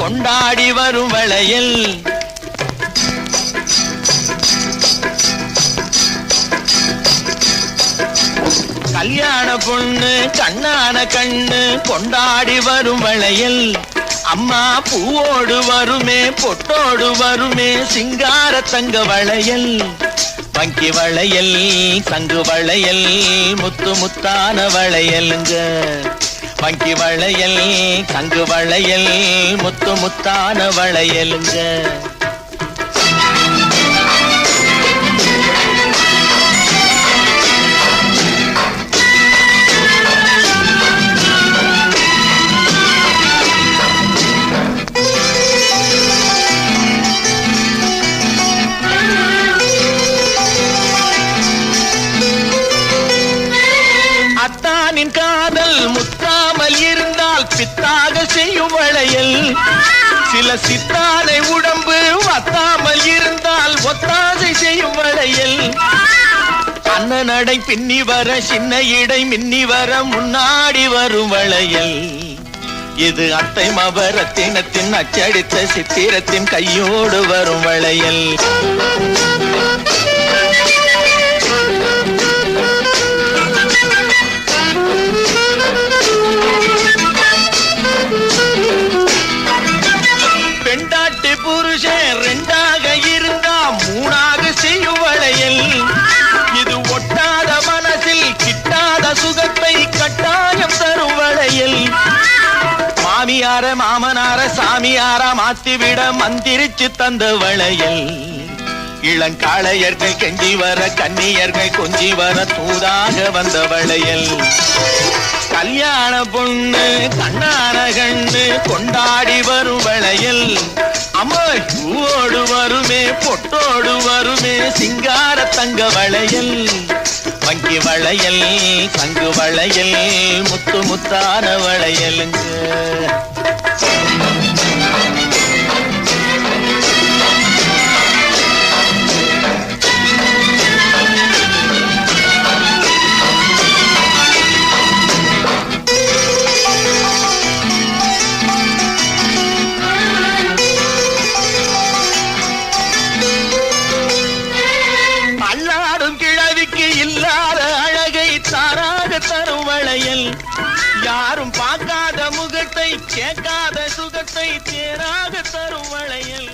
கொண்டாடி வரும் வளையல். கல்யாண பொண்ணு கண்ணான கண்ணு கொண்டாடி வரும் வளையல். அம்மா பூவோடு வருமே பொட்டோடு வருமே சிங்கார தங்க வளையல். வங்கி வளையல் சங்கு வளையல் முத்து முத்தான வளையலுங்க. வங்கி வளையல் சங்கு வளையல் முத்து முத்தான வளையலுங்க. அத்தானின் காதல் முத்தாமல் இருந்தால் பித்தாக செய்யும் வளையல். சில சித்தானை உடம்பு வத்தாமல் இருந்தால் ஒத்தாசை செய்யும் வளையல். அண்ணன் நடை பின்னி வர சின்ன இடை மின்னி வர முன்னாடி வரும் வளையல். இது அத்தை மபரத்தினத்தின் அச்சடித்த சித்திரத்தின் கையோடு வரும் வளையல். பெண்டாட்டி புருஷன் ரெண்டாக இருந்தா மூணாக செய்யும் வளையல். இது ஒட்டாத மனசில் கிட்டாத சுகத்தை கட்டாயம் தரும் வளையல். மாமியார மாமனார சாமியார மாத்திவிட மந்திரிச்சு தந்த வளையல். இளங்காளையர்கள் கெஞ்சி வர கன்னியர்கள் கொஞ்சி வர தூதாக வந்த வளையல். கல்யாண பொண்ணு கண்ணான கண்ணு கொண்டாடி வரும் வளையல். அம்மா பூவோடு வருமே பொட்டோடு வருமே சிங்கார தங்க வளையல். வங்கி வளையல் சங்கு வளையல் முத்து முத்தான வளையலுங்க. இல்லாத அழகை தாராக தரும் வளையல். யாரும் பார்க்காத முகத்தை கேட்காத சுகத்தை தேராக தரும் வளையல்.